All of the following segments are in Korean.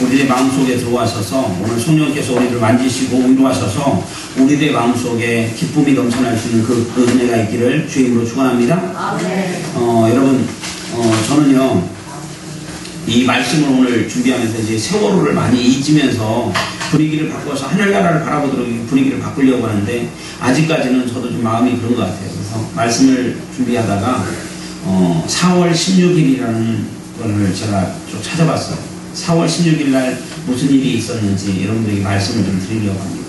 우리의 마음속에 들어와셔서 오늘 성령께서 우리를 만지시고 위로하셔서 우리의 마음속에 기쁨이 넘쳐날 수 있는 그 은혜가 있기를 주님으로 축원합니다. 여러분 저는요 이 말씀을 오늘 준비하면서 이제 세월호를 많이 잊으면서 분위기를 바꿔서 하늘나라를 바라보도록 분위기를 바꾸려고 하는데 아직까지는 저도 좀 마음이 그런 것 같아요. 그래서 말씀을 준비하다가 4월 16일이라는 거를 제가 좀 찾아봤어요. 4월 16일 날 무슨 일이 있었는지 여러분들에게 말씀을 좀 드리려고 합니다.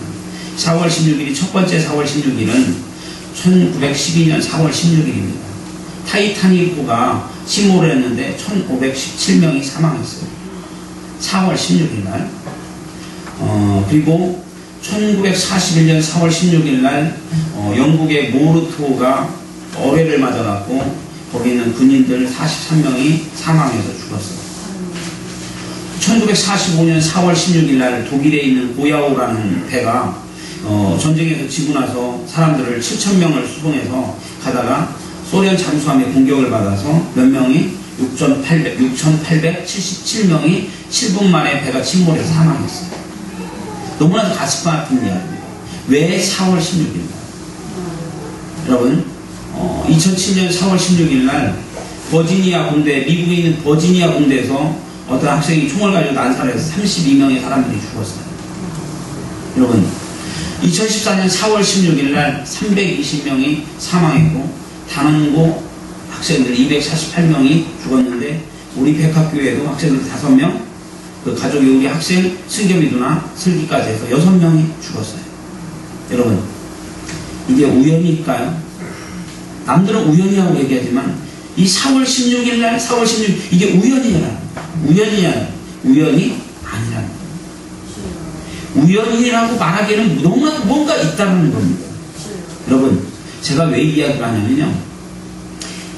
4월 16일이 첫 번째 4월 16일은 1912년 4월 16일입니다. 타이타닉호가 침몰을 했는데 1517명이 사망했어요. 4월 16일 날. 그리고 1941년 4월 16일 날 영국의 모르토가 어뢰를 맞아갖고 거기 있는 군인들 43명이 사망해서 죽었어요. 1945년 4월 16일 날 독일에 있는 고야오라는 배가 전쟁에서 지고 나서 사람들을 7,000명을 수송해서 가다가 소련 잠수함의 공격을 받아서 몇 명이 6,877명이 7분 만에 배가 침몰해서 사망했어요. 너무나도 가슴 아픈 이야기입니다. 왜 4월 16일 날? 여러분 2007년 4월 16일 날 버지니아 군대, 미국에 있는 버지니아 군대에서 어떤 학생이 총을 가지고 난사해서 32명의 사람들이 죽었어요. 여러분 2014년 4월 16일 날 320명이 사망했고 단원고 학생들 248명이 죽었는데 우리 백학교에도 학생들 5명 그 가족이 우리 학생 승겸이 누나 슬기까지 해서 6명이 죽었어요. 여러분 이게 우연일까요? 남들은 우연이라고 얘기하지만 이 4월 16일 날 4월 16일 이게 우연이냐 우연이 아니라는 겁니다. 우연이라고 말하기에는 너무나 뭔가 있다는 겁니다. 여러분 제가 왜 이야기를 하냐면요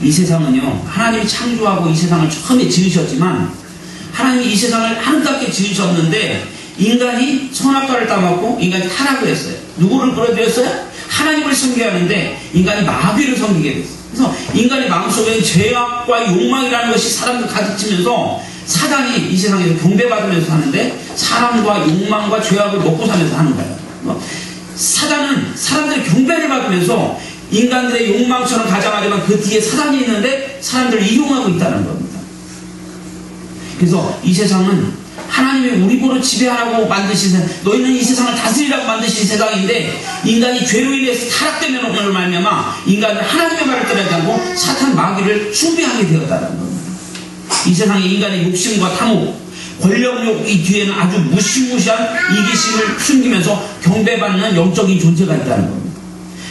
이 세상은요 하나님이 창조하고 이 세상을 처음에 지으셨지만 하나님이 이 세상을 아름답게 지으셨는데 인간이 선악과를 따먹고 인간이 타락을 했어요. 누구를 끌어들였어요? 하나님을 섬겨야 하는데 인간이 마귀를 섬기게 됐어요. 그래서 인간의 마음속에 죄악과 욕망이라는 것이 사람들 가득 치면서 사단이 이 세상에서 경배받으면서 사는데 사람과 욕망과 죄악을 먹고 사면서 하는 거예요. 사단은 사람들의 경배를 받으면서 인간들의 욕망처럼 가장하지만 그 뒤에 사단이 있는데 사람들을 이용하고 있다는 겁니다. 그래서 이 세상은 하나님이 우리 보러 지배하라고 만드신 너희는 이 세상을 다스리라고 만드신 세상인데 인간이 죄로 인해서 타락되면 오늘 말미암아 인간은 하나님의 말을 따르지 않고 사탄 마귀를 숭배하게 되었다는 겁니다. 이 세상에 인간의 욕심과 탐욕, 권력욕 이 뒤에는 아주 무시무시한 이기심을 숨기면서 경배받는 영적인 존재가 있다는 겁니다.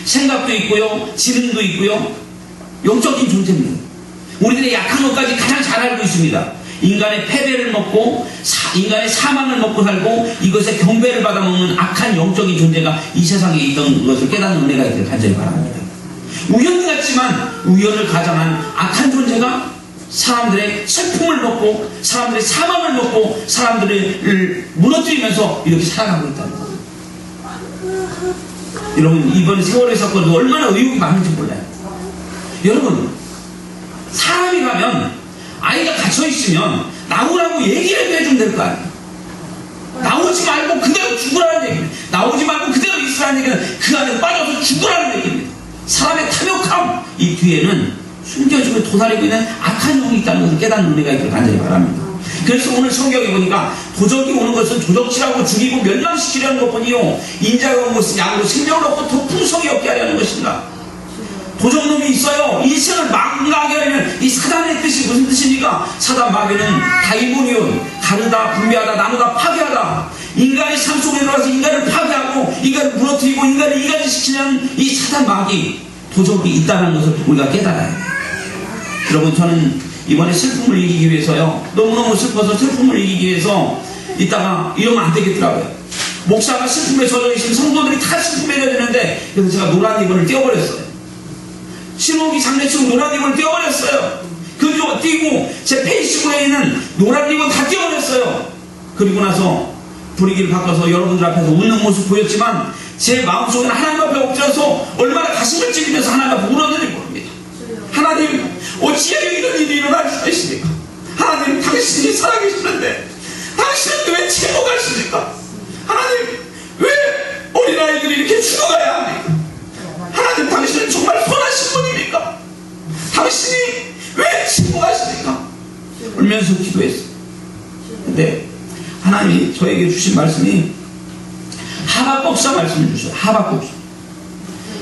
생각도 있고요, 지능도 있고요, 영적인 존재입니다. 우리들의 약한 것까지 가장 잘 알고 있습니다. 인간의 패배를 먹고 인간의 사망을 먹고 살고 이것에 경배를 받아먹는 악한 영적인 존재가 이 세상에 있던 것을 깨닫는 은혜가 있기를 간절히 바랍니다. 우연 같지만 우연을 가장한 악한 존재가 사람들의 슬픔을 먹고 사람들의 사망을 먹고 사람들을 무너뜨리면서 이렇게 살아가고 있다는 겁니다. 여러분 이번 세월의 사건도 얼마나 의혹이 많은지 몰라요. 여러분 사람이 가면 아이가 갇혀있으면 나오라고 얘기를 해주면 될 거 아니에요. 나오지 말고 그대로 죽으라는 얘기입니다. 나오지 말고 그대로 있으라는 얘기는 그 안에 빠져서 죽으라는 얘기입니다. 사람의 탐욕함 이 뒤에는 숨겨지고 도사리고 있는 악한 영이 있다는 것을 깨닫는 은혜가 있기를 간절히 바랍니다. 그래서 오늘 성경에 보니까 도적이 오는 것은 도적질하고 죽이고 멸망시키려는 것뿐이요 인자가 온 것은 양으로 생명을 얻고 더 풍성히 얻게 하려는 것입니다. 도적놈이 있어요. 이 세상을 망하게 하려는 이 사단의 뜻이 무슨 뜻입니까? 사단 마귀는 다이모니온, 가르다, 분배하다, 나누다, 파괴하다. 인간의 삶 속에 들어가서 인간을 파괴하고 인간을 무너뜨리고 인간을 이간시키는 이 사단 마귀 도적이 있다는 것을 우리가 깨달아야 해요. 여러분 저는 이번에 슬픔을 이기기 위해서요 너무너무 슬퍼서 슬픔을 이기기 위해서 이따가 이러면 안 되겠더라고요. 목사가 슬픔에 젖어 계신 성도들이 다 슬픔에 젖어 있는데 그래서 제가 노란 리본을 떼어버렸어요. 신호기 장례치고 노란 리본을 떼어버렸어요. 그리고 띄고 제 페이스북에 있는 노란 리본 다 떼어버렸어요. 그리고 나서 분위기를 바꿔서 여러분들 앞에서 웃는 모습 보였지만 제 마음속에는 하나님 앞에 엎드려서 얼마나 가슴을 찔리면서 하나님 앞에 울었는지 모릅니다. 하나님 어찌하여 이런 일이 일어날 수가 있습니까? 하나님 당신이 살아계시는데 당신은 왜 하는데 하나님이 저에게 주신 말씀이 하박국서 말씀을 주셔요.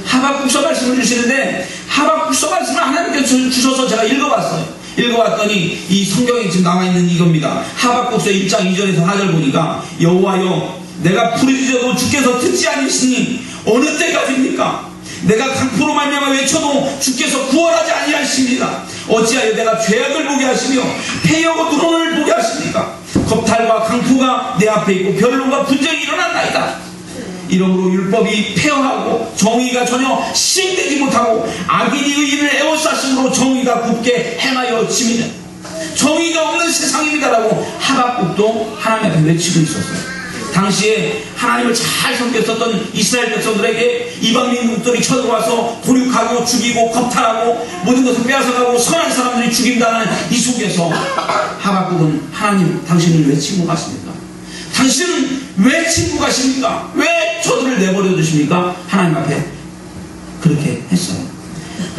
하박국서 말씀을 주시는데 하박국서 말씀을 하나님께서 주셔서 제가 읽어봤어요. 읽어봤더니 이 성경에 지금 나와있는 이겁니다. 하박국서 1장 2절에서 4절 보니까 여호와여 내가 부르짖어도 주께서 듣지 않으시니 어느 때까지입니까? 내가 강포로 말미암아 외쳐도 주께서 구원하지 아니하십니다. 어찌하여 내가 죄악을 보게 하시며 패하고 누론을 보게 하십니까? 겁탈과 강포가 내 앞에 있고 변론과 분쟁이 일어났나이다. 이러므로 율법이 폐허하고 정의가 전혀 시행되지 못하고 악인이 의인을 애워싸심으로 정의가 굽게 행하여 지미는 정의가 없는 세상입니다라고 하박국도 하나님 앞에 외치고 있었어요. 당시에 하나님을 잘 섬겼었던 이스라엘 백성들에게 이방 민족들이 쳐들어와서 도륙하고 죽이고 겁탈하고 모든 것을 빼앗아가고 선한 사람들이 죽인다는 이 속에서 하박국은 하나님 당신을 왜 치고 가십니까? 당신은 왜 치고 가십니까? 왜 저들을 내버려 두십니까? 하나님 앞에 그렇게 했어요.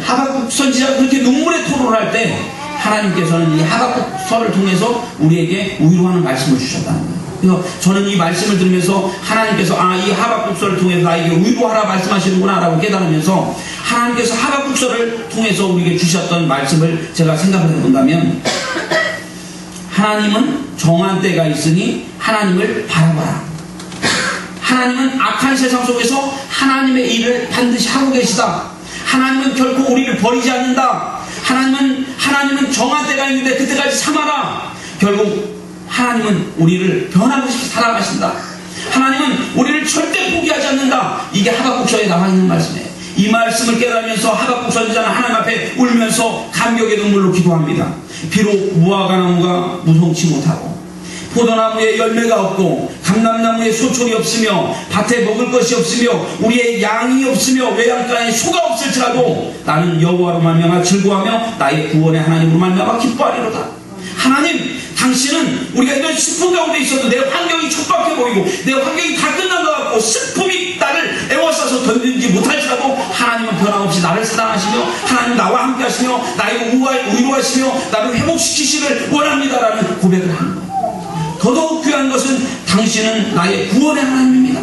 하박국 선지자가 그렇게 눈물의 토론을 할 때 하나님께서는 이 하박국서를 통해서 우리에게 위로하는 말씀을 주셨다는 거예요. 그래서 저는 이 말씀을 들으면서 하나님께서 이 하박국서를 통해서 나에게 위로하라 말씀하시는구나 라고 깨달으면서 하나님께서 하박국서를 통해서 우리에게 주셨던 말씀을 제가 생각을 해본다면 하나님은 정한 때가 있으니 하나님을 바라봐라. 하나님은 악한 세상 속에서 하나님의 일을 반드시 하고 계시다. 하나님은 결코 우리를 버리지 않는다. 하나님은 정한 때가 있는데 그때까지 참아라. 결국 하나님은 우리를 변함없이 사랑하신다. 하나님은 우리를 절대 포기하지 않는다. 이게 하박국서에 나와 있는 말씀이에요. 이 말씀을 깨달으면서 하박국 선지자는 하나님 앞에 울면서 감격의 눈물로 기도합니다. 비록 무화과 나무가 무성치 못하고 포도나무에 열매가 없고 감람나무에 소출이 없으며 밭에 먹을 것이 없으며 우리의 양이 없으며 외양간에 소가 없을지라도 나는 여호와로 말미암아 즐거워하며 나의 구원의 하나님으로 말미암아 기뻐하리로다. 하나님, 당신은 우리가 이런 슬픈 가운데 있어도 내 환경이 촉박해 보이고 내 환경이 다 끝난 것 같고 슬픔이 나를 애워싸서 던지지 못할지라도 하나님은 변함없이 나를 사랑하시며 하나님 나와 함께 하시며 나에게 위로하시며 나를 회복시키시를 원합니다라는 고백을 하는 거예요. 더더욱 귀한 것은 당신은 나의 구원의 하나님입니다.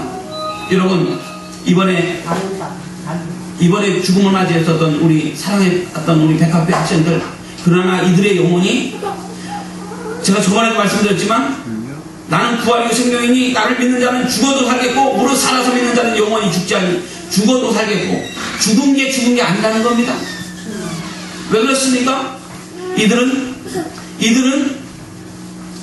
여러분, 이번에 죽음을 맞이했었던 우리 사랑했던 우리 백학교 학생들, 그러나 이들의 영혼이 제가 저번에도 말씀드렸지만 나는 구하리고 생명이니 나를 믿는 자는 죽어도 살겠고 무릇 살아서 믿는 자는 영원히 죽지 않니 죽어도 살겠고 죽은 게 아니라는 겁니다. 왜 그렇습니까? 이들은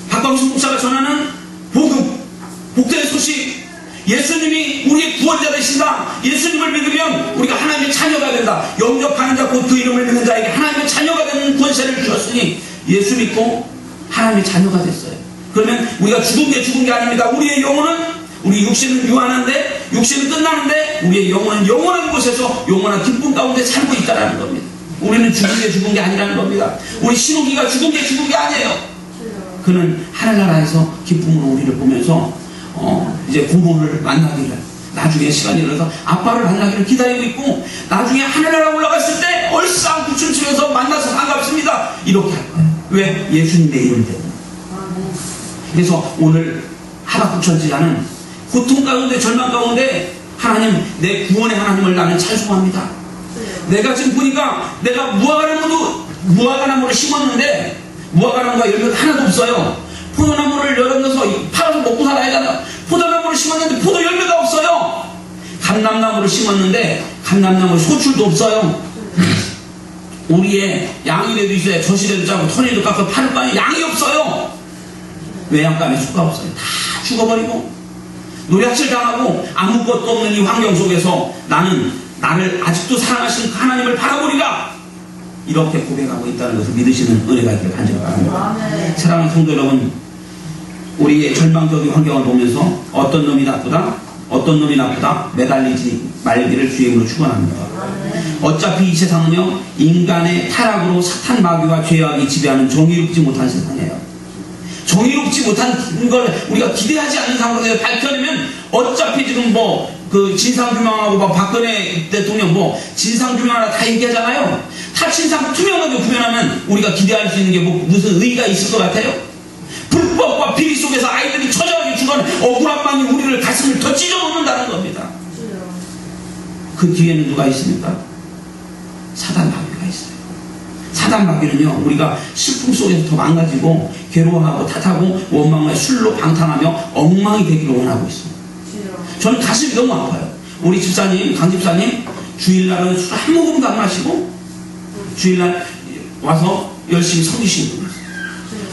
박광수 목사가 전하는 복된 소식, 예수님이 우리의 구원자 되신다. 예수님을 믿으면 우리가 하나님의 자녀가 된다. 영접하는 자 곧 그 이름을 믿는 자에게 하나님의 자녀가 되는 권세를 주셨으니 예수 믿고 하나님의 자녀가 됐어요. 그러면 우리가 죽은 게 아닙니다. 우리의 영혼은, 우리 육신은 유한한데, 육신은 끝나는데 우리의 영혼은 영원한 곳에서 영원한 기쁨 가운데 살고 있다는 겁니다. 우리는 죽은 게 아니라는 겁니다. 우리 신우기가 죽은 게 아니에요. 그는 하늘나라에서 기쁨으로 우리를 보면서 이제 고모를 만나기를, 나중에 시간이 흘러서 아빠를 만나기를 기다리고 있고, 나중에 하늘나라 올라갔을 때 얼싸안고 춤추면서 만나서 반갑습니다 이렇게 할 거예요. 왜? 예수님의 이름 때문에. 그래서 오늘 하박국 선지자는 고통 가운데, 절망 가운데 하나님, 내 구원의 하나님을 나는 찬송합니다. 내가 지금 보니까 내가 무화과나무를 심었는데 무화과나무가 열매가 하나도 없어요. 포도나무를 열어서 팔아서 먹고 살아야 하잖아요. 포도나무를 심었는데 포도 열매가 없어요. 감람나무를 심었는데 감람나무 소출도 없어요. 우리의 양이라도 있어야 젖이라도 짜고 털이라도 깎고 팔을 거 아니에요. 양이 없어요. 외양간에 수가 없어요. 다 죽어버리고 노략질 당하고 아무것도 없는 이 환경 속에서 나는 나를 아직도 사랑하시는 하나님을 바라보리라, 이렇게 고백하고 있다는 것을 믿으시는 은혜가 있기를 간절히 바랍니다. 사랑하는 성도 여러분, 우리의 절망적인 환경을 보면서 어떤 놈이 나쁘다 매달리지 말기를 주의 이름으로 축원합니다. 어차피 이 세상은요, 인간의 타락으로 사탄 마귀와 죄악이 지배하는 정의롭지 못한 세상이에요. 정의롭지 못한 걸 우리가 기대하지 않는 상황에서 밝혀내면 어차피 지금 그 진상규명하고 박근혜 대통령 진상규명하라 다 얘기하잖아요. 다 진상 투명하게 구현하면 우리가 기대할 수 있는 게 무슨 의의가 있을 것 같아요? 불법과 비리 속에서 아이들이 처절하게 죽어가는 억울한 마음이 우리를 가슴을 더 찢어놓는다는 겁니다. 그 뒤에는 누가 있습니까? 사단 마귀가 있어요. 사단 마귀는요, 우리가 슬픔 속에서 더 망가지고 괴로워하고 탓하고 원망과 술로 방탕하며 엉망이 되기를 원하고 있어요. 저는 가슴이 너무 아파요. 우리 집사님, 강 집사님, 주일날은 술 한 모금도 안 마시고 주일날 와서 열심히 섬기시는 분이에요.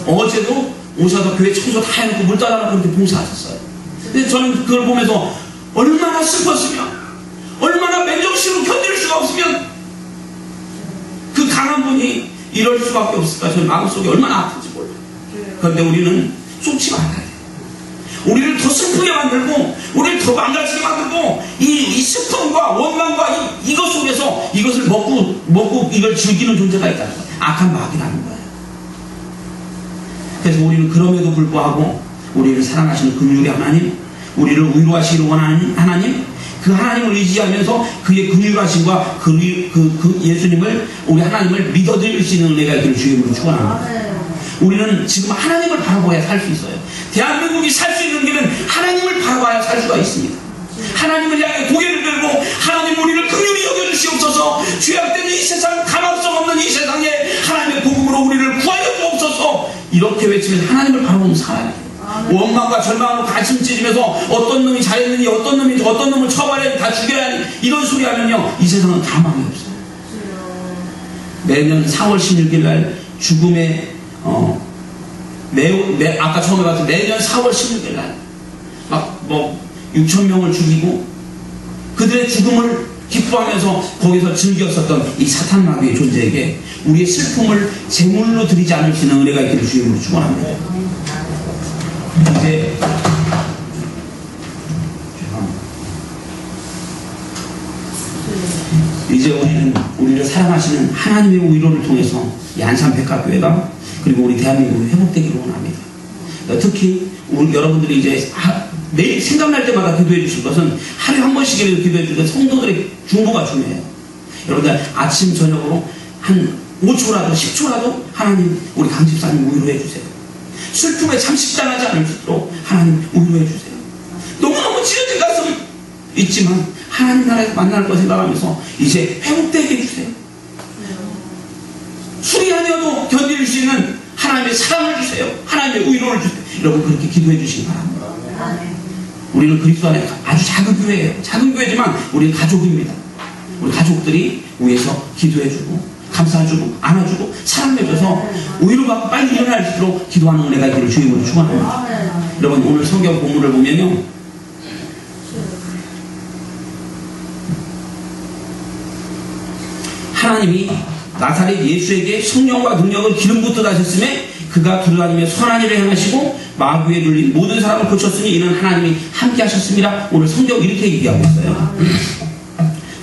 어제도 오셔서 교회 청소 다 해놓고 물 따라놓고 그렇게 봉사하셨어요. 근데 저는 그걸 보면서 얼마나 슬펐으면, 얼마나 맨정신으로 견딜 수가 없으면 그 강한 분이 이럴 수밖에 없을까. 저는 마음속에 얼마나 아픈지 몰라요. 그런데 우리는 쏟지 말아야 돼요. 우리를 더 슬프게 만들고 우리를 더 망가지게 만들고 이 슬픔과 원망과 이것 속에서 이것을 먹고 이걸 즐기는 존재가 있다는 거예요. 악한 마귀라는 거예요. 그래서 우리는 그럼에도 불구하고 우리를 사랑하시는 긍휼의 하나님, 우리를 위로하시기를 원하는 하나님, 그 하나님을 의지하면서 그의 긍휼하심과 그 예수님을, 우리 하나님을 믿어드릴 수 있는 은혜가 있기를 주의 이름으로 축원합니다. 우리는 지금 하나님을 바라봐야 살 수 있어요. 대한민국이 살 수 있는 길은 하나님을 바라봐야 살 수가 있습니다. 하나님을 향해 고개를 들고 하나님 우리를 긍휼히 여겨주시옵소서. 죄악된 이 세상, 가망성 없는 이 세상에 하나님의 복음으로 우리를 구하여 주옵소서. 이렇게 외치면 하나님을 바라보면 살아야 돼요. 원망과 절망으로 가슴 찢으면서 어떤 놈이 잘했느니 어떤 놈을 처벌해 다 죽여야 하니 이런 소리 하면요, 이 세상은 가망이 없어요. 매년 4월 16일 날 죽음의 아까 처음에 봤던 매년 4월 16일 날 막 6,000명을 죽이고 그들의 죽음을 기뻐하면서 거기서 즐겼었던 이 사탄 마귀의 존재에게 우리의 슬픔을 제물로 드리지 않을 수 있는 은혜가 있기를 주님으로 축원합니다. 이제 우리를 사랑하시는 하나님의 위로를 통해서 이 안산 백합교회가 그리고 우리 대한민국이 회복되기를 원합니다. 특히 여러분들이 이제 매일 생각날 때마다 기도해 주실 것은 하루에 한 번씩이라도 기도해 주실 성도들의 중보가 중요해요. 여러분들 아침 저녁으로 한 5초라도 10초라도 하나님 우리 강 집사님 위로해 주세요. 슬픔에 잠식당하지 않을 수 있도록 하나님 위로해 주세요. 너무너무 찢어진 가슴 있지만 하나님 나라에서 만날 거 생각하면서 이제 회복되게 해주세요. 술이 아니어도 견딜 수 있는 하나님의 사랑을 주세요. 하나님의 위로를 주세요. 여러분 그렇게 기도해 주시기 바랍니다. 우리는 그리스도 안에 아주 작은 교회예요. 작은 교회지만 우리는 가족입니다. 우리 가족들이 위에서 기도해주고 감싸주고 안아주고 사랑해줘서 위로받고 빨리 일어날 수 있도록 기도하는 은혜가 있기를 주님으로 축원합니다. 여러분 오늘 성경 본문을 보면요, 하나님이 나사렛 예수에게 성령과 능력을 기름 붓듯 하셨음에 그가 두루다니며 선한 일을 행하시고 마귀에 눌린 모든 사람을 고쳤으니 이는 하나님이 함께 하셨습니다. 오늘 성경 이렇게 얘기하고 있어요.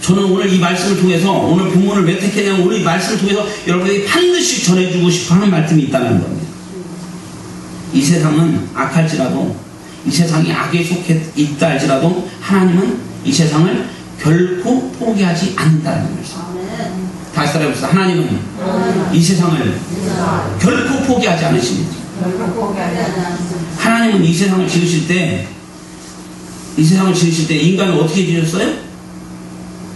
저는 오늘 이 말씀을 통해서, 오늘 본문을 왜 택했냐면 오늘 이 말씀을 통해서 여러분에게 반드시 전해주고 싶어 하는 말씀이 있다는 겁니다. 이 세상은 악할지라도, 이 세상이 악에 속해 있다 할지라도 하나님은 이 세상을 결코 포기하지 않는다는 말씀. 다시 따라해봅시다. 하나님은 이 세상을 결코 포기하지 않으십니다. 하나님은 이 세상을 지으실 때 인간을 어떻게 지으셨어요?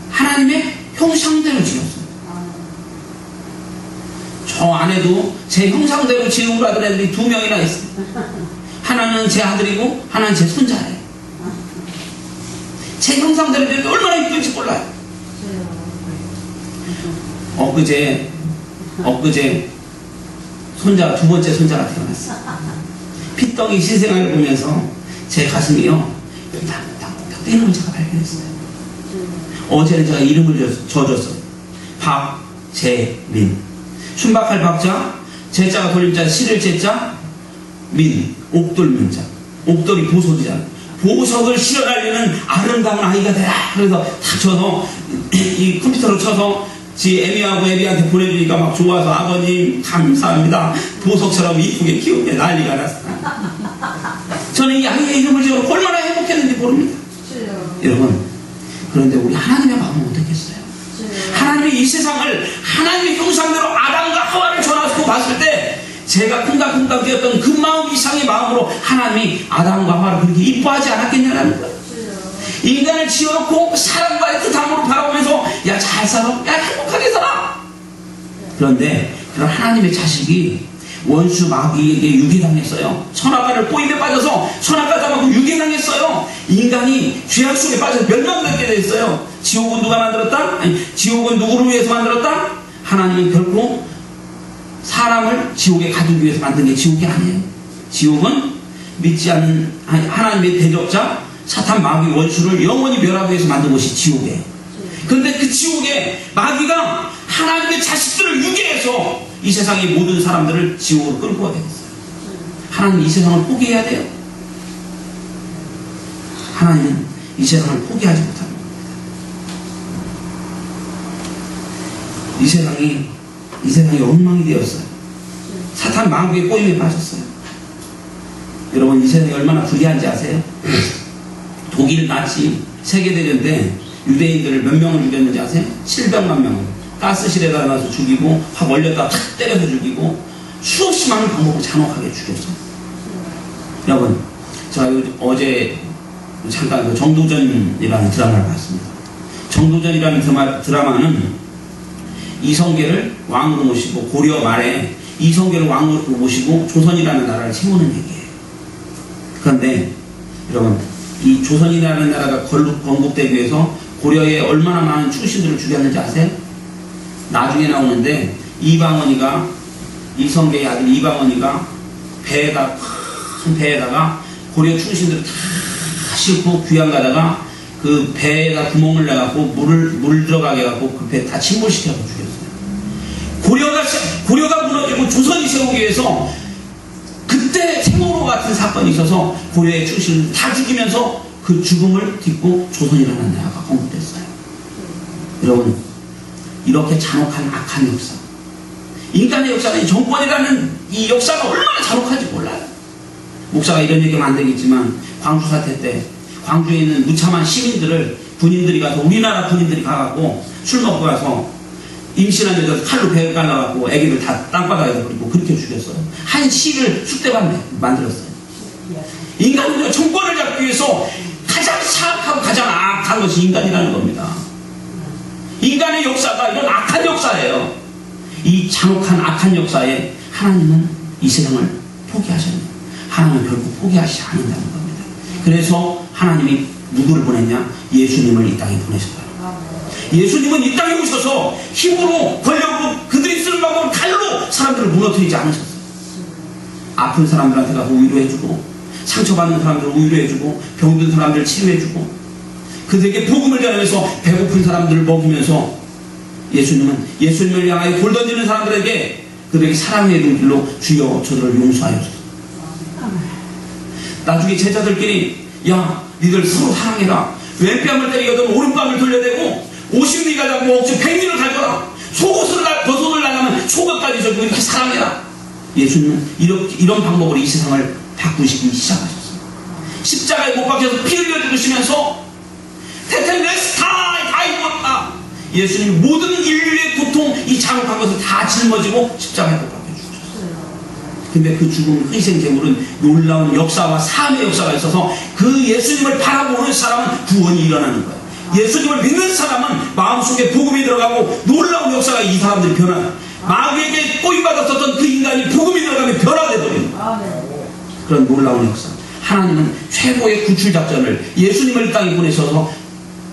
하나님의 형상대로 지었어요. 저 안에도 제 형상대로 지은 아들애들이 2명이나 있어요. 하나는 제 아들이고 하나는 제 손자예요. 제 형상대로 지은 게 얼마나 이쁜지 몰라요. 엊그제 두 번째 손자가 태어났어요. 피덩이 신생아를 보면서 제 가슴이요 딱 뛰는 제가 발견했어요. 어제는 제가 이름을 줘줬어요. 박재민. 순박할 박자, 제자가 돌림자, 실을 제자, 민, 옥돌문자. 옥돌이 보석이잖아. 보석을 실어 달리는 아름다운 아이가 되라. 그래서 탁 쳐서 이 컴퓨터로 쳐서 지 애미하고 애비한테 보내주니까 막 좋아서 아버님 감사합니다. 보석처럼 이쁘게 키우게 난리가 났어요. 저는 이 아이의 이름을 지어서 얼마나 행복했는지 모릅니다. 여러분, 그런데 우리 하나님의 마음은 어떻겠어요? 하나님이 이 세상을 하나님의 형상대로 아담과 하와를 전하고 봤을 때 제가 쿵당쿵당 뛰었던 그 마음 이상의 마음으로 하나님이 아담과 하와를 그렇게 이뻐하지 않았겠냐는 거예요. 인간을 지어놓고 사람과의 그 담으로 바라보면서 야, 잘 살아, 야, 행복하게 살아. 그런데 그런 하나님의 자식이 원수 마귀에게 유괴당했어요. 선악과를 꼬임에 빠져서 선악과 잡아고 유괴당했어요. 인간이 죄악 속에 빠져서 멸망되게 됐어요. 지옥은 누가 만들었다? 아니, 지옥은 누구를 위해서 만들었다? 하나님은 결코 사람을 지옥에 가두기 위해서 만든 게 지옥이 아니에요. 지옥은 믿지 않는 하나님의 대적자 사탄 마귀 원수를 영원히 멸하기 위해서 만든 것이 지옥이에요. 그런데 그 지옥에 마귀가 하나님의 자식들을 유괴해서 이 세상의 모든 사람들을 지옥으로 끌고 가게 됐어요. 하나님은 이 세상을 포기해야 돼요. 하나님은 이 세상을 포기하지 못하는 겁니다. 이 세상이 엉망이 되었어요. 사탄 마귀의 꼬임에 빠졌어요. 여러분, 이 세상이 얼마나 불리한지 아세요? 독일 나치 세계대전 때 유대인들을 몇 명을 죽였는지 아세요? 700만 명을 가스실에다 놔서 죽이고 확 얼렸다 탁 때려서 죽이고 수없이 많은 방법으로 잔혹하게 죽였어요. 여러분, 제가 어제 잠깐 정도전이라는 드라마를 봤습니다. 정도전이라는 드라마는 이성계를 왕으로 모시고 고려 말에 이성계를 왕으로 모시고 조선이라는 나라를 세우는 얘기예요. 그런데 여러분, 이 조선이라는 나라가 건국되기 위해서 고려에 얼마나 많은 충신들을 죽였는지 아세요? 나중에 나오는데 이방원이가 이성계의 아들 이방원이가 큰 배에다가 고려 충신들을 다 싣고 귀양 가다가 그 배에다 구멍을 내갖고 물 들어가게 해갖고 그 배 다 침몰시켜서 죽였어요. 고려가 무너지고 조선이 세우기 위해서 그때 세월호 같은 사건이 있어서 고려의 충신을 다 죽이면서 그 죽음을 딛고 조선이라는 나라가 건국됐어요. 여러분, 이렇게 잔혹한 악한 역사, 인간의 역사는 이 정권이라는 이 역사가 얼마나 잔혹한지 몰라요. 목사가 이런 얘기하면 안 되겠지만 광주 사태 때 광주에 있는 무참한 시민들을 군인들이 가서 우리나라 군인들이 가갖고 술 먹고 가서 임신한 여자 칼로 배를 갈라갖고 애기를 다 땅바닥에 버리고 그렇게 죽였어요. 한 시를 쑥대밭 만들었어요. 인간은 정권을 잡기 위해서 가장 사악하고 가장 악한 것이 인간이라는 겁니다. 인간의 역사가 이런 악한 역사예요. 이 잔혹한 악한 역사에 하나님은 이 세상을 포기하셨네요. 하나님은 결국 포기하시지 않는다는 겁니다. 그래서 하나님이 누구를 보냈냐? 예수님을 이 땅에 보내셨어요. 예수님은 이 땅에 오셔서 힘으로 권력으로 그들이 쓰는 방법으로 칼로 사람들을 무너뜨리지 않으셨어요. 아픈 사람들한테 가서 위로해주고 상처받는 사람들을 위로해주고 병든 사람들을 치료해주고 그들에게 복음을 전하면서 배고픈 사람들을 먹이면서 예수님을 향하여 돌 던지는 사람들에게 그들에게 사랑의 눈길로 주여 저들을 용서하여주소서. 나중에 제자들끼리 야 니들 서로 사랑해라. 왼뺨을 때리거든 오른뺨을 돌려대고 50리가 잡고 억지 100리를 갈거라. 속옷을 벗어을 나가면 속옷까지 져주고 이렇게 사랑해라. 예수님은 이런 방법으로 이 세상을 바꾸시기 시작하셨어요. 십자가에 못 박혀서 피 흘려 죽으시면서 테텔레스타이 다 입었다. 예수님이 모든 인류의 고통 이 잔혹한 것을 다 짊어지고 십자가에 못 박혀 죽으셨어요. 근데 그 죽음 희생 제물은 놀라운 역사와 삶의 역사가 있어서 그 예수님을 바라보는 사람은 구원이 일어나는 거예요. 예수님을 믿는 사람은 마음속에 복음이 들어가고 놀라운 역사가 이 사람들이 변하는, 마귀에게 꼬임받았었던 그 인간이 복음이 들어가면 변화되버리는 그런 놀라운 역사. 하나님은 최고의 구출 작전을 예수님을 이 땅에 보내셔서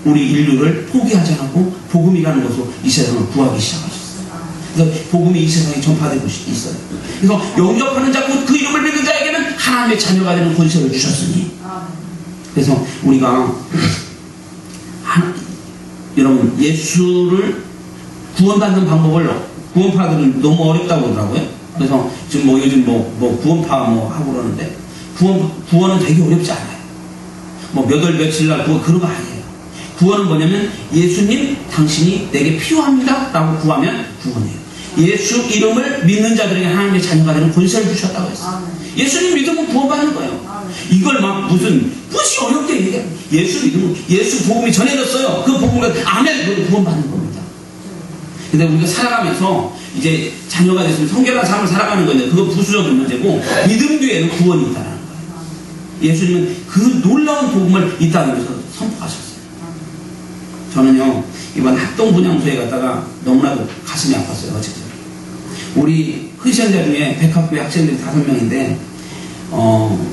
우리 인류를 포기하지 않고 복음이라는 것으로 이 세상을 구하기 시작하셨어요. 그래서 복음이 이 세상에 전파되고 있어요. 그래서 영접하는 자, 그 이름을 믿는 자에게는 하나님의 자녀가 되는 권세를 주셨으니, 그래서 우리가 여러분 예수를 구원받는 방법을 구원파들은 너무 어렵다고 그러더라고요. 그래서 지금 요즘 구원파 하고 그러는데 구원은 되게 어렵지 않아요. 몇 월 며칠 날 그런 거 아니에요. 구원은 뭐냐면 예수님 당신이 내게 필요합니다 라고 구하면 구원이에요. 예수 이름을 믿는 자들에게 하나님의 자녀가 되는 권세를 주셨다고 했어요. 예수님 믿으면 구원받는 거예요. 이걸 무슨 어렵게 얘기해요. 예수 믿으면, 예수 복음이 전해졌어요. 그 복음을 아멘, 구원받는 겁니다. 근데 우리가 살아가면서 이제 자녀가 됐으면 성결한 삶을 살아가는 건데 그건 부수적인 문제고 믿음 뒤에는 구원이 있다는 거예요. 예수님은 그 놀라운 복음을 이 땅에서 선포하셨어요. 저는요 이번 합동 분향소에 갔다가 너무나도 가슴이 아팠어요. 어제 우리 크리스천자 중에 백학교의 학생들이 5명인데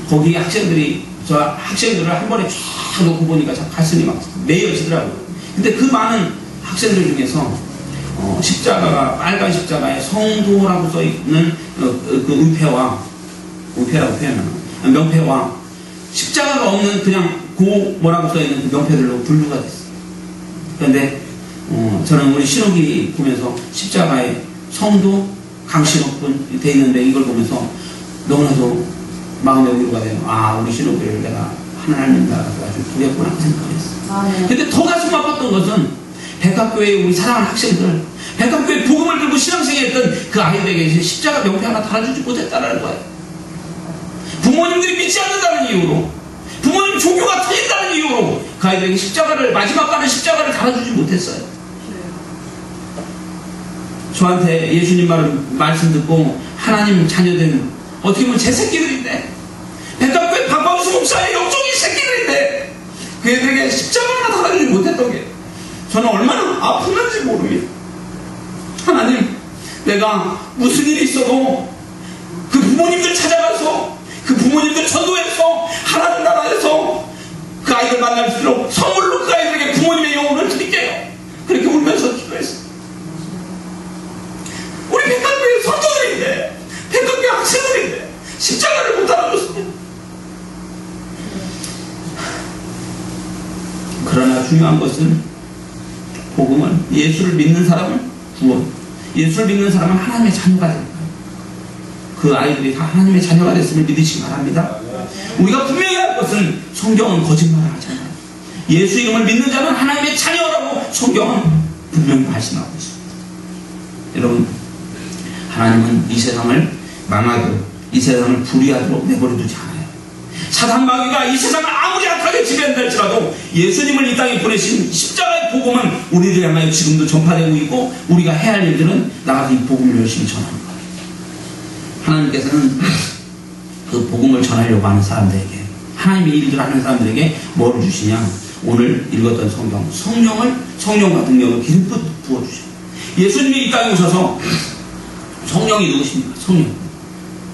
거기 학생들이 저 학생들을 한 번에 쫙 놓고 보니까 참 가슴이 막 메어지더라고요. 근데 그 많은 학생들 중에서 십자가가 빨간 십자가에 성도라고 써있는 그 의패라고 표현하는 명패와 십자가가 없는 그냥 고 뭐라고 써있는 그 명패들로 분류가 됐어요. 그런데 저는 우리 신호기 보면서 십자가에 성도 강신호군 돼 있는데 이걸 보면서 너무나도 마음의 위로가 돼요. 아 우리 신호기를 내가 하나님 나라가 아주 구했구나 생각했어요. 근데 더 가슴 아팠던 것은 백학교에 우리 사랑하는 학생들, 백학교에 복음을 들고 신앙생활했던 그 아이들에게 십자가 명패 하나 달아주지 못했다는 거예요. 부모님들이 믿지 않는다는 이유로, 부모님 종교가 틀린다는 이유로 그 아이들에게 십자가를, 마지막 가는 십자가를 달아주지 못했어요. 저한테 예수님 말씀 듣고 하나님 자녀된 어떻게 보면 제 새끼들인데, 백학교에 박광수 목사의 영적인 새끼들인데 그 애들에게 십자가 하나 달아주지 못했던 게 저는 얼마나 아픈지 모릅니다. 하나님, 내가 무슨 일이 있어도 그 부모님들 찾아가서 그 부모님들 전도해서 하나님 나라에서 그 아이들 만날수록 선물로 그 아이들에게 부모님의 영혼을 드릴게요. 그렇게 울면서 기도했어요. 우리 백학교의 선조들인데, 백학교의 학생들인데 십자가를 못 달아줬습니다. 그러나 중요한 것은 복음은 예수를 믿는 사람은 구원, 예수를 믿는 사람은 하나님의 자녀가 됩니다. 그 아이들이 다 하나님의 자녀가 됐음을 믿으시기 바랍니다. 우리가 분명히 할 것은 성경은 거짓말을 하잖아요. 예수 이름을 믿는 자는 하나님의 자녀라고 성경은 분명히 말씀하고 있습니다. 여러분, 하나님은 이 세상을 망하도록, 이 세상을 불의하도록 내버려두지 않아요. 사단 마귀가 이 세상을 아무리 악하게 지배한다할지라도 예수님을 이 땅에 보내신 십자가의 복음은 우리를 향하여 지금도 전파되고 있고, 우리가 해야 할 일들은 나가서 이 복음을 열심히 전하는 거예요. 하나님께서는 그 복음을 전하려고 하는 사람들에게, 하나님의 일들을 하는 사람들에게 뭐를 주시냐? 오늘 읽었던 성령과 능력을 기름붓 부어주셔요. 예수님이 이 땅에 오셔서, 성령이 누구십니까? 성령.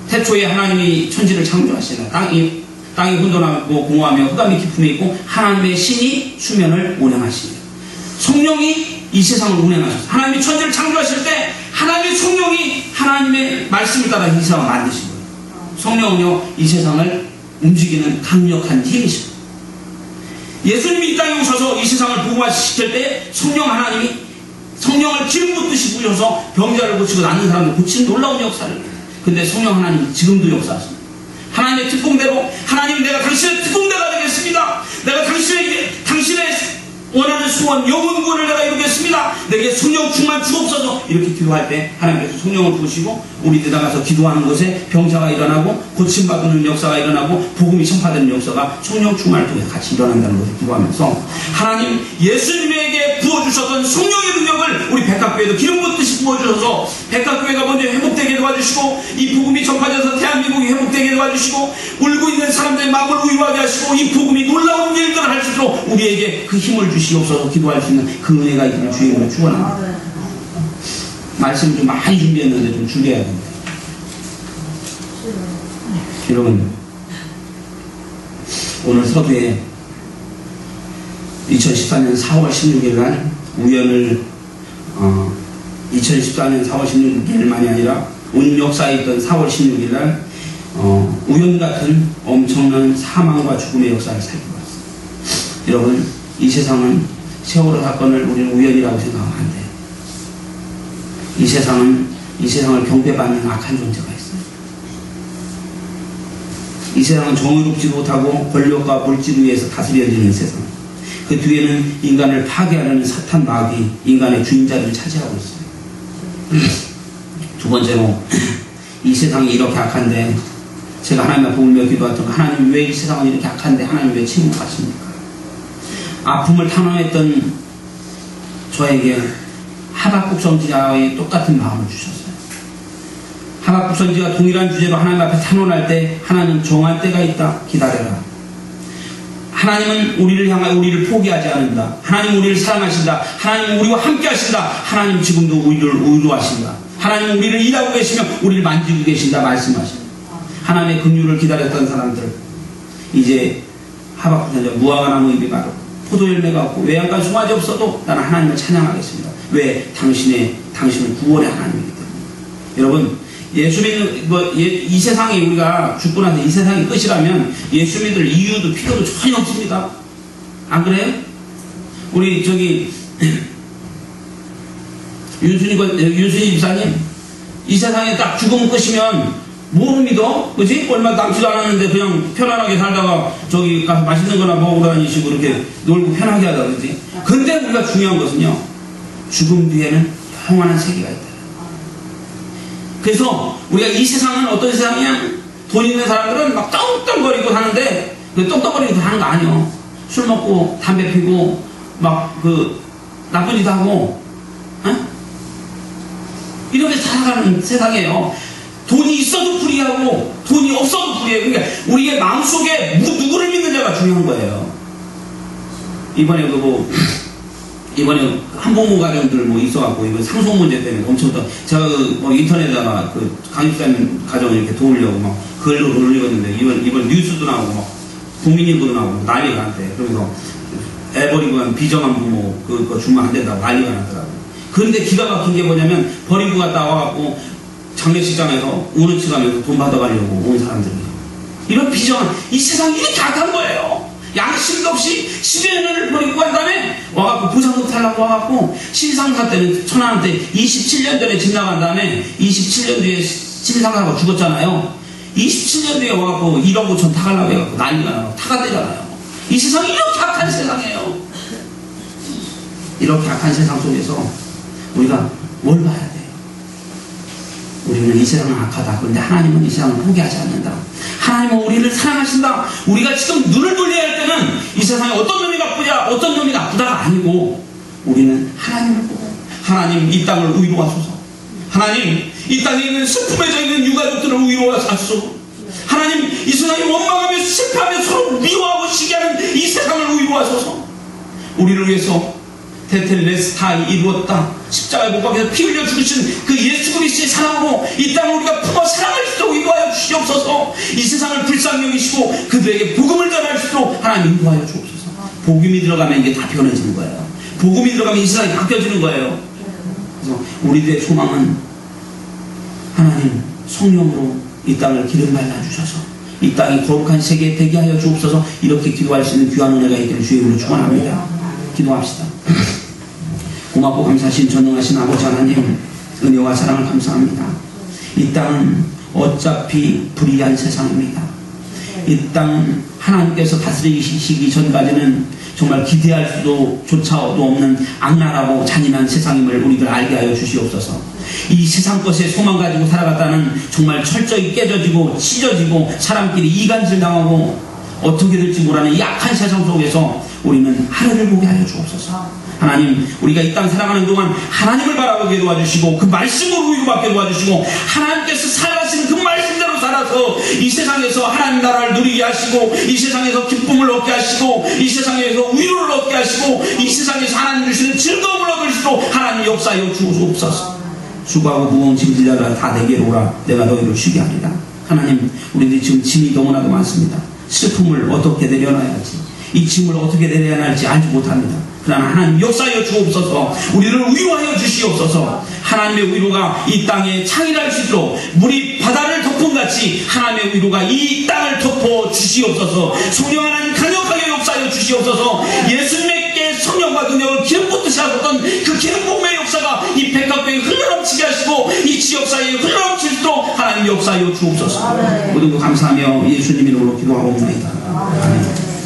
태초에 하나님이 천지를 창조하시나 땅이 혼돈하고 공허하며 흑암이 깊음이 있고 하나님의 신이 수면을 운행하십니다. 성령이 이 세상을 운행하셨어요. 하나님이 천지를 창조하실 때 하나님의 성령이 하나님의 말씀을 따라 이 세상을 만드신 거예요. 성령은요, 이 세상을 움직이는 강력한 힘이십니다. 예수님이 이 땅에 오셔서 이 세상을 복음화시킬 때 성령을 기름 붓듯이 부으셔서 병자를 고치고 낫는 사람을 고치는 놀라운 역사를 해요. 근데 성령 하나님이 지금도 역사하십니다. 하나님의 특공대로, 하나님 내가 당신의 특공대가 되겠습니다. 내가 당신의 원하는 소원, 영혼 구원을 내가 이루겠습니다. 내게 성령 충만 주옵소서. 이렇게 기도할 때 하나님께서 성령을 부으시고 우리들 나가서 기도하는 것에 병자가 일어나고 고침받는 역사가 일어나고 복음이 전파되는 역사가 성령 충만을 통해 같이 일어난다는 것을 기도하면서, 하나님 예수님에게 부어주셨던 성령의 능력을 우리 백학교에도 기름 붓듯이 부어주셔서 백학교회가 먼저 회복되게 도와주시고, 이 복음이 전파돼서 대한민국이 회복되게 도와주시고, 울고 있는 사람들의 마음을 위로하게 하시고, 이 복음이 놀라운 일들을 할 수 있도록 우리에게 그 힘을 주시옵소서. 기도할 수 있는 그 은혜가 있기를 주의 이름으로 축원합니다. 말씀 좀 많이 준비했는데 좀 줄여야 됩니다. 여러분, 오늘 서두에 2014년 4월 16일 날 우연을 2014년 4월 16일만이 아니라 온 역사에 있던 4월 16일 날 우연 같은 엄청난 사망과 죽음의 역사를 살펴봤습니다. 여러분, 이 세상은 세월호 사건을 우리는 우연이라고 생각하면 안 돼요. 이 세상을 경배받는 악한 존재가 있어요. 이 세상은 정의롭지 못하고 권력과 물질에 의해서 다스려지는 세상. 그 뒤에는 인간을 파괴하려는 사탄 마귀, 인간의 주인자를 차지하고 있어요. 두 번째로, 이 세상이 이렇게 악한데 제가 하나님 앞에 울며 기도했던, 하나님 왜 이 세상은 이렇게 악한데 하나님 왜 침묵하십니까? 아픔을 탄원했던 저에게 하박국 선지자의 똑같은 마음을 주셨어요. 하박국 선지가 동일한 주제로 하나님 앞에 탄원할 때 하나님은 정할 때가 있다. 기다려라. 하나님은 우리를 향하여 우리를 포기하지 않는다. 하나님 우리를 사랑하신다. 하나님 우리와 함께 하신다. 하나님 지금도 우리를 의도하신다. 하나님 우리를 일하고 계시며 우리를 만지고 계신다 말씀하십니다. 하나님의 긍휼을 기다렸던 사람들 이제 하박국 선지가 무화과 나무 잎이 바르고 포도 열매가 없고 외양간 송아지 없어도 나는 하나님을 찬양하겠습니다. 왜? 당신은 구원의 하나님이기 때문에. 여러분 예수 믿는 이 세상이 우리가 죽고 나서 이 세상이 끝이라면 예수 믿을 이유도 필요도 전혀 없습니다. 안 그래요? 우리 윤순이 집사님 이 세상에 딱 죽으면 끝이면 뭐를 믿어? 그치? 얼마 남지도 않았는데 그냥 편안하게 살다가 저기 가서 맛있는 거나 먹으러 다니시고 이렇게 놀고 편하게 하다 그러지. 근데 우리가 중요한 것은요, 죽음 뒤에는 영원한 세계가 있다. 그래서 우리가 이 세상은 어떤 세상이야? 돈 있는 사람들은 막 떵떵거리고 사는데 그 떵떵거리고 사는 거 아니요. 술 먹고 담배 피고 막 나쁜 짓 하고 이렇게 살아가는 세상이에요. 돈이 있어도 불이하고 돈이 없어도 불이해요. 그러니까 우리의 마음속에 누구를 믿느냐가 중요한 거예요. 이번에 이번에 한복무 가정들 있어갖고 이거 상속 문제 때문에 엄청 제가 인터넷에다가 강입사님 가정을 이렇게 도우려고 막 글을 올리고 있는데 이번 뉴스도 나오고 막 국민일보도 나오고 난리가 났대. 그래서 애 버리고 간 비정한 부모 그거 주면 안 된다고 난리가 났더라고. 그런데 기가 막힌 게 뭐냐면 버리고 갔다 와갖고 장례식장에서 우는 척하면서 돈 받아가려고 온 사람들이에요. 이런 비정한 이 세상이 이렇게 악한 거예요. 양심도 없이 10여 년을 버리고 간 다음에 와갖고 보상금 달라고 와갖고 신상사 때는 천안한테 27년 전에 집 나간 다음에 27년 뒤에 신상사가 죽었잖아요. 27년 뒤에 와갖고 1억 5천 타가려고 해갖고 난리가 나고 타가대잖아요. 이 세상이 이렇게 악한 세상이에요. 이렇게 악한 세상 속에서 우리가 뭘 봐야 돼요? 우리는 이 세상은 악하다. 그런데 하나님은 이 세상을 포기하지 않는다. 하나님은 우리를 사랑하신다. 우리가 지금 눈을 돌려야 할 때는 이 세상에 어떤 놈이 나쁘냐 어떤 놈이 나쁘다가 아니고 우리는 하나님을 보고 하나님 이 땅을 의로하소서. 하나님 이 땅에 있는 슬픔에 져 있는 유가족들을 의로하소서. 하나님 이 세상이 원망하며 실패하며 서로 미워하고 시기하는 이 세상을 의로하소서. 우리를 위해서 테텔레스타이 이루었다. 십자가에 못 박혀서 피 흘려 죽으신 그 예수 그리스도의 사랑으로 이 땅을 우리가 품어 사랑할 수 있도록 인도하여 주시옵소서. 이 세상을 불쌍히 여기시고 그들에게 복음을 전할 수 있도록 하나님 인도하여 주옵소서. 복음이 들어가면 이게 다 변해지는 거예요. 복음이 들어가면 이 세상이 바뀌어지는 거예요. 그래서 우리들의 소망은 하나님 성령으로 이 땅을 기름 발라주셔서 이 땅이 거룩한 세계에 되게 하여 주옵소서. 이렇게 기도할 수 있는 귀한 은혜가 있기를 주의 이름으로 축원합니다. 기도합시다. 고맙고 감사하신 전능하신 아버지 하나님, 은혜와 사랑을 감사합니다. 이 땅은 어차피 불의한 세상입니다. 이 땅은 하나님께서 다스리시기 전까지는 정말 기대할 수도 조차도 없는 악랄하고 잔인한 세상임을 우리들 알게 하여 주시옵소서. 이 세상 것에 소망 가지고 살아갔다는 정말 철저히 깨져지고 찢어지고 사람끼리 이간질 당하고 어떻게 될지 모르는 이 악한 세상 속에서 우리는 하늘을 보게 하여 주옵소서. 하나님, 우리가 이 땅 살아가는 동안 하나님을 바라보게 도와주시고 그 말씀으로 위로받게 도와주시고 하나님께서 살아가시는 그 말씀대로 살아서 이 세상에서 하나님 나라를 누리게 하시고 이 세상에서 기쁨을 얻게 하시고 이 세상에서 위로를 얻게 하시고 이 세상에서 하나님 주시는 즐거움을 얻을 수 있도록 하나님 역사하여 주옵소서. 수고하고 무거운 짐질 자들아 다 내게로 오라. 내가 너희를 쉬게 하리라. 하나님, 우리들이 지금 짐이 너무나도 많습니다. 슬픔을 어떻게 내려놔야 할지, 이 짐을 어떻게 내려야 할지 알지 못합니다. 그러나 하나님 역사하여 주옵소서. 우리를 위로하여 주시옵소서. 하나님의 위로가 이 땅에 창일할 수 있도록 물이 바다를 덮음같이 하나님의 위로가 이 땅을 덮어 주시옵소서. 성령 하나님 강력하게 역사하여 주시옵소서. 예수님께 성령과 능력을 기름 붓듯이 하셨던 그 기름 부음의 역사가 이 백합교회에 흘러넘치게 하시고 이 지역사회에 흘러넘칠 수 있도록 하나님 역사하여 주옵소서. 모든 것 감사하며 예수님 이름으로 기도하옵나이다. 아멘.